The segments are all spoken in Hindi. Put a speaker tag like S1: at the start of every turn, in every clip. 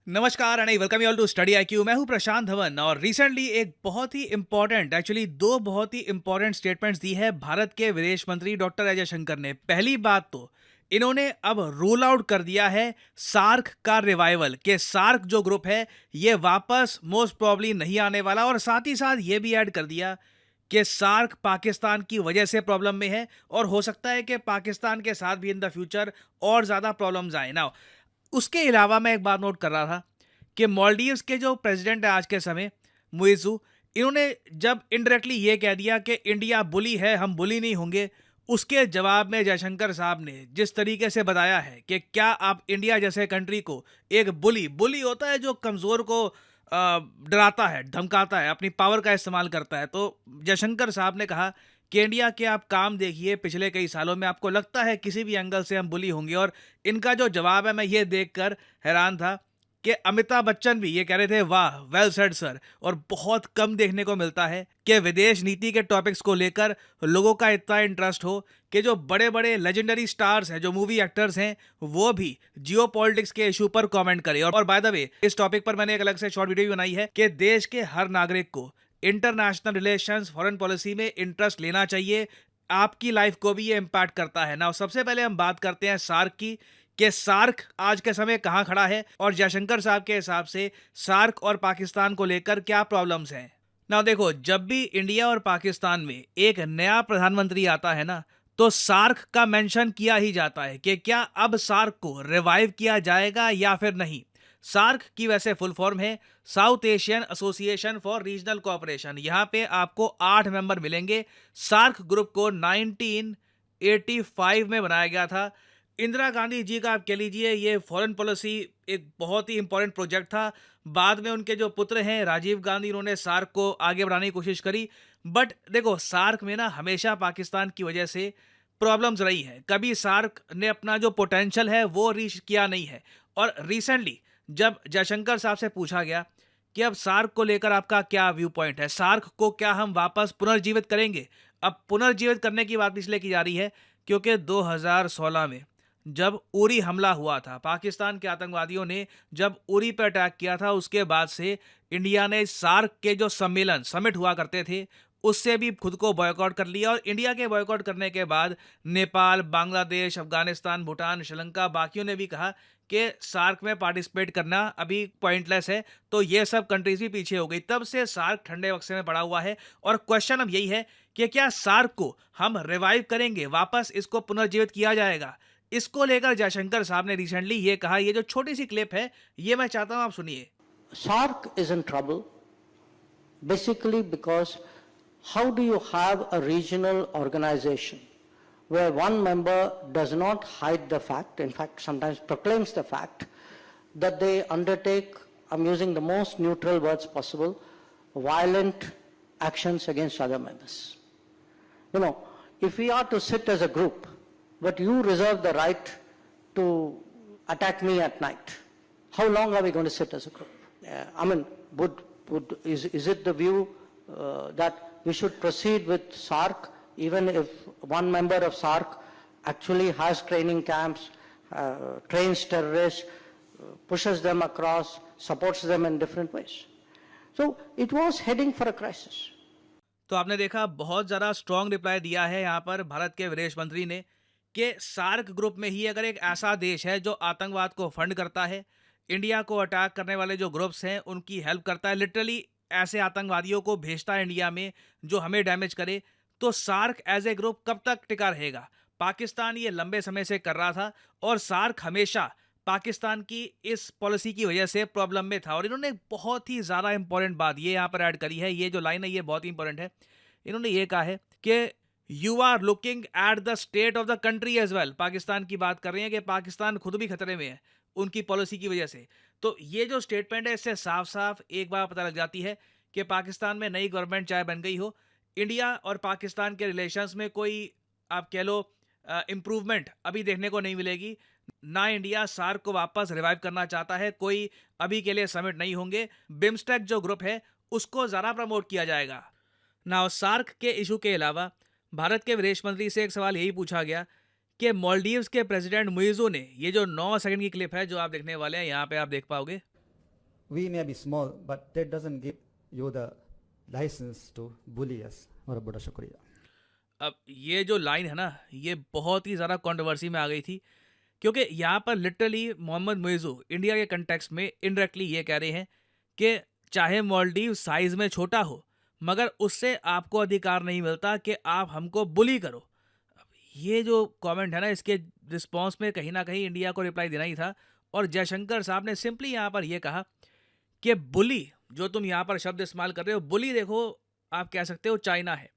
S1: नमस्कार and welcome you all to study IQ. मैं हूं प्रशांत धवन और रिसेंटली एक बहुत ही इंपॉर्टेंट एक्चुअली दो बहुत ही इंपॉर्टेंट स्टेटमेंट्स दी है भारत के विदेश मंत्री डॉक्टर एस जयशंकर ने। पहली बात तो इन्होंने अब रूल आउट कर दिया है सार्क का रिवाइवल, कि सार्क जो ग्रुप है ये वापस मोस्ट प्रॉब्ली नहीं आने वाला, और साथ ही साथ ये भी ऐड कर दिया कि सार्क पाकिस्तान की वजह से प्रॉब्लम में है और हो सकता है कि पाकिस्तान के साथ भी इन द फ्यूचर और ज़्यादा प्रॉब्लम्स आए ना। उसके अलावा मैं एक बात नोट कर रहा था कि मालदीव्स के जो प्रेसिडेंट है आज के समय, मुइज़ू, इन्होंने जब इनडायरेक्टली ये कह दिया कि इंडिया बुली है, हम बुली नहीं होंगे, उसके जवाब में जयशंकर साहब ने जिस तरीके से बताया है कि क्या आप इंडिया जैसे कंट्री को एक बुली बुली होता है जो कमज़ोर को डराता है, धमकाता है, अपनी पावर का इस्तेमाल करता है। तो जयशंकर साहब ने कहा कि इंडिया के आप काम देखिए पिछले कई सालों में, आपको लगता है किसी भी एंगल से हम बुली होंगे। और इनका जो जवाब है, मैं ये देखकर हैरान था कि अमिताभ बच्चन भी ये कह रहे थे, वाह वेल सेड सर। और बहुत कम देखने को मिलता है कि विदेश नीति के टॉपिक्स को लेकर लोगों का इतना इंटरेस्ट हो कि जो बड़े बड़े लेजेंडरी स्टार्स हैं, जो मूवी एक्टर्स हैं, वो भी जियो पॉलिटिक्स के इशू पर कमेंट करें। और बाय द वे, इस टॉपिक पर मैंने एक अलग से शॉर्ट वीडियो भी बनाई है कि देश के हर नागरिक को इंटरनेशनल रिलेशंस, फॉरेन पॉलिसी में इंटरेस्ट लेना चाहिए। आपकी लाइफ को भी ये इम्पैक्ट करता है ना। सबसे पहले हम बात करते हैं सार्क की, कि सार्क आज के समय कहां खड़ा है और जयशंकर साहब के हिसाब से सार्क और पाकिस्तान को लेकर क्या प्रॉब्लम्स हैं। ना देखो, जब भी इंडिया और पाकिस्तान में एक नया प्रधानमंत्री आता है ना, तो सार्क का मेंशन किया ही जाता है कि क्या अब सार्क को रिवाइव किया जाएगा या फिर नहीं। सार्क की वैसे फुल फॉर्म है south Asian association for regional cooperation. यहाँ पे आपको 8 मेंबर मिलेंगे। सार्क ग्रुप को 1985 में बनाया गया था। इंदिरा गांधी जी का आप कह लीजिए ये फॉरेन पॉलिसी एक बहुत ही इंपॉर्टेंट प्रोजेक्ट था। बाद में उनके जो पुत्र हैं राजीव गांधी, उन्होंने सार्क को आगे बढ़ाने की कोशिश करी। बट देखो, सार्क में ना हमेशा पाकिस्तान की वजह से प्रॉब्लम्स रही है। कभी सार्क ने अपना जो पोटेंशियल है वो रीच किया नहीं है। और रिसेंटली जब जयशंकर साहब से पूछा गया कि अब सार्क को लेकर आपका क्या व्यू पॉइंट है, सार्क को क्या हम वापस पुनर्जीवित करेंगे। अब पुनर्जीवित करने की बात इसलिए की जा रही है क्योंकि 2016 में जब उरी हमला हुआ था, पाकिस्तान के आतंकवादियों ने जब उरी पर अटैक किया था, उसके बाद से इंडिया ने सार्क के जो समिट हुआ करते थे उससे भी खुद को बॉयकॉट कर लिया। और इंडिया के बॉयकॉट करने के बाद नेपाल, बांग्लादेश, अफगानिस्तान, भूटान, श्रीलंका, बाकियों ने भी कहा कि सार्क में पार्टिसिपेट करना अभी पॉइंटलेस है। तो ये सब कंट्रीज भी पीछे हो गई। तब से सार्क ठंडे बक्से में पड़ा हुआ है। और क्वेश्चन अब यही है कि क्या सार्क को हम रिवाइव करेंगे, वापस इसको पुनर्जीवित किया जाएगा। इसको लेकर जयशंकर साहब ने रिसेंटली ये कहा। ये जो छोटी सी क्लिप है ये मैं चाहता हूं आप सुनिए।
S2: SARC is in trouble basically because how do you have a regional organization where one member does not hide the fact, in fact sometimes proclaims the fact, that they undertake, I'm using the most neutral words possible, violent actions against other members. You know, if we are to sit as a group, but you reserve the right to attack me at night, how long are we going to sit as a group? I mean, is it the view that we should proceed with SARC even if one member of SARC actually has training camps, trains terrorists, pushes them across, supports them in different ways? So it was heading for a crisis.
S1: तो आपने देखा, बहुत ज़्यादा स्ट्रॉन्ग रिप्लाई दिया है यहाँ पर भारत के विदेश मंत्री ने कि सार्क ग्रुप में ही अगर एक ऐसा देश है जो आतंकवाद को फंड करता है, इंडिया को अटैक करने वाले जो ग्रुप्स हैं उनकी हेल्प करता है, लिटरली ऐसे आतंकवादियों को भेजता है इंडिया में जो हमें डैमेज करे, तो सार्क एज ए ग्रुप कब तक टिका रहेगा। पाकिस्तान ये लंबे समय से कर रहा था और सार्क हमेशा पाकिस्तान की इस पॉलिसी की वजह से प्रॉब्लम में था। और इन्होंने बहुत ही ज़्यादा इंपॉर्टेंट बात ये यहाँ पर ऐड करी है, ये जो लाइन है ये बहुत ही इंपॉर्टेंट है। इन्होंने ये कहा है कि you are looking at the state of the country as well. Pakistan की बात कर रहे हैं कि पाकिस्तान खुद भी खतरे में है उनकी पॉलिसी की वजह से। तो ये जो स्टेटमेंट है इससे साफ साफ एक बार पता लग जाती है कि पाकिस्तान में नई गवर्नमेंट चाहे बन गई हो, इंडिया और पाकिस्तान के रिलेशंस में कोई आप कह लो इम्प्रूवमेंट अभी देखने को नहीं मिलेगी। ना इंडिया सार्क को वापस रिवाइव करना चाहता है, कोई अभी के लिए समिट नहीं होंगे। बिम्स्टेक जो ग्रुप है उसको ज़्यादा प्रमोट किया जाएगा ना। सार्क के इशू के अलावा भारत के विदेश मंत्री से एक सवाल यही पूछा गया कि मालदीव्स के प्रेसिडेंट मुइज़ू ने, ये जो 9 सेकंड की क्लिप है जो आप देखने वाले हैं यहाँ पे आप देख पाओगे,
S3: we may be small, but that doesn't give you the license to bully us. और बड़ा शुक्रिया.
S1: अब ये जो लाइन है ना, ये बहुत ही ज़्यादा कंट्रोवर्सी में आ गई थी, क्योंकि यहाँ पर लिटरली मोहम्मद मुइज़ू इंडिया के कंटेक्स्ट में इनडायरेक्टली ये कह रहे हैं कि चाहे मालदीव साइज़ में छोटा हो, मगर उससे आपको अधिकार नहीं मिलता कि आप हमको बुली करो. अब ये जो कमेंट है ना, इसके रिस्पॉन्स में कहीं ना कहीं इंडिया को रिप्लाई देना ही था, और जयशंकर साहब ने सिंपली यहाँ पर ये कहा कि बुली, जो तुम यहाँ पर शब्द इस्तेमाल कर रहे हो, बुली देखो आप कह सकते हो चाइना है.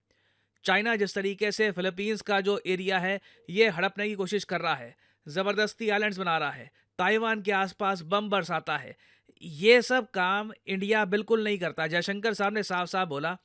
S1: चाइना जिस तरीके से फिलीपींस का जो एरिया है ये हड़पने की कोशिश कर रहा है, ज़बरदस्ती आइलैंड्स बना रहा है, ताइवान के आसपास बम बरसाता है, ये सब काम इंडिया बिल्कुल नहीं करता. जयशंकर साहब ने साफ साफ बोला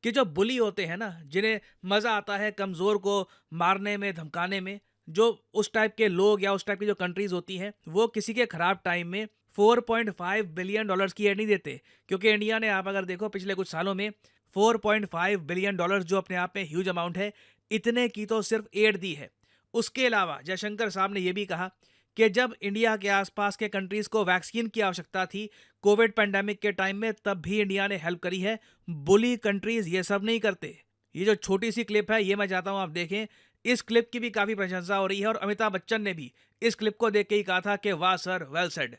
S1: कि जो बुली होते हैं ना, जिन्हें मज़ा आता है कमज़ोर को मारने में, धमकाने में, जो उस टाइप के लोग या उस टाइप की जो कंट्रीज़ होती हैं, वो किसी के ख़राब टाइम में $4.5 बिलियन की एड नहीं देते. क्योंकि इंडिया ने, आप अगर देखो पिछले कुछ सालों में, $4.5 बिलियन जो अपने आप में ह्यूज अमाउंट है, इतने की तो सिर्फ एड दी है. उसके अलावा जयशंकर साहब ने यह भी कहा कि जब इंडिया के आसपास के कंट्रीज़ को वैक्सीन की आवश्यकता थी कोविड पेंडेमिक के टाइम में, तब भी इंडिया ने हेल्प करी है. बुली कंट्रीज़ ये सब नहीं करते. ये जो छोटी सी क्लिप है, ये मैं चाहता हूँ आप देखें. इस क्लिप की भी काफ़ी प्रशंसा हो रही है, और अमिताभ बच्चन ने भी इस क्लिप को देख के ही कहा था कि वाह sir, well said.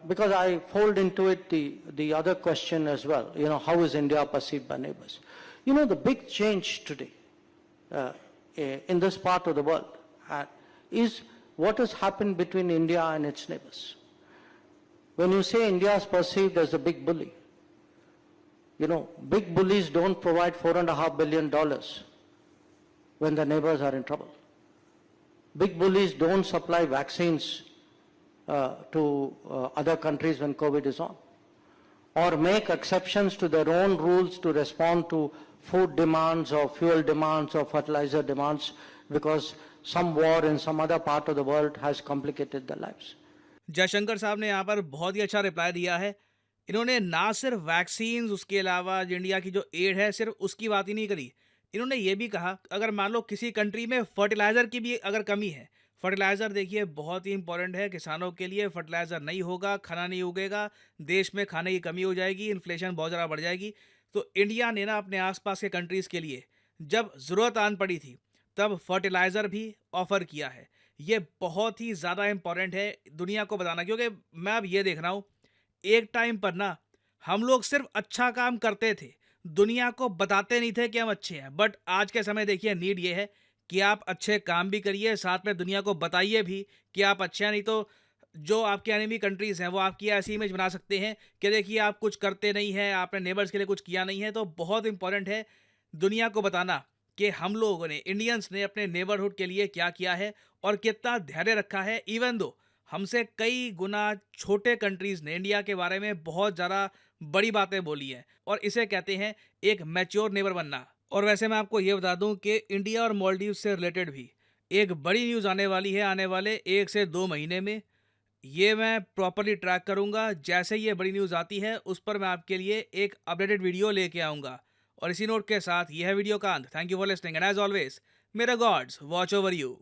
S2: Because I fold into it the other question as well. How is India perceived by neighbors? The big change today in this part of the world is what has happened between India and its neighbors. When you say India is perceived as a big bully, big bullies don't provide $4.5 billion when the neighbors are in trouble. Big bullies don't supply vaccines to other countries when COVID is on, or make exceptions to their own rules to respond to food demands or fuel demands or fertilizer demands because some war in some other part of the world has complicated their lives.
S1: Jaishankar साहब ने यहाँ पर बहुत ही अच्छा रिप्लाई दिया है. इन्होंने ना सिर्फ वैक्सीन, उसके अलावा इंडिया की जो एड है सिर्फ उसकी बात ही नहीं करी. इन्होंने ये भी कहा अगर मान लो किसी कंट्री में फर्टिलाइज़र की भी अगर कमी है, फर्टिलाइज़र देखिए बहुत ही इंपॉर्टेंट है किसानों के लिए. फर्टिलाइज़र नहीं होगा, खाना नहीं उगेगा, देश में खाने की कमी हो जाएगी, इन्फ्लेशन बहुत ज़्यादा बढ़ जाएगी. तो इंडिया ने ना अपने आसपास के कंट्रीज़ के लिए जब ज़रूरत आन पड़ी थी, तब फर्टिलाइज़र भी ऑफ़र किया है. ये बहुत ही ज़्यादा इंपॉर्टेंट है दुनिया को बताना, क्योंकि मैं अब ये देख रहा हूँ, एक टाइम पर ना हम लोग सिर्फ अच्छा काम करते थे, दुनिया को बताते नहीं थे कि हम अच्छे हैं. बट आज के समय देखिए नीड ये है कि आप अच्छे काम भी करिए, साथ में दुनिया को बताइए भी कि आप अच्छे हैं. नहीं तो जो आपके एनिमी कंट्रीज़ हैं वो आपकी ऐसी इमेज बना सकते हैं कि देखिए आप कुछ करते नहीं हैं, आपने नेबर्स के लिए कुछ किया नहीं है. तो बहुत इंपॉर्टेंट है दुनिया को बताना कि हम लोगों ने, इंडियंस ने अपने नेबरहुड के लिए क्या किया है और कितना धैर्य रखा है. इवन दो हमसे कई गुना छोटे कंट्रीज़ ने इंडिया के बारे में बहुत ज़्यादा बड़ी बातें बोली हैं, और इसे कहते हैं एक मैच्योर नेबर बनना. और वैसे मैं आपको ये बता दूं कि इंडिया और मालदीव से रिलेटेड भी एक बड़ी न्यूज़ आने वाली है आने वाले 1 से 2 महीने में. ये मैं प्रॉपर्ली ट्रैक करूंगा. जैसे ये बड़ी न्यूज़ आती है उस पर मैं आपके लिए एक अपडेटेड वीडियो लेके आऊँगा. और इसी नोट के साथ यह है वीडियो का अंत. Thank you for listening and as always, मेरा गॉड्स वॉच ओवर यू.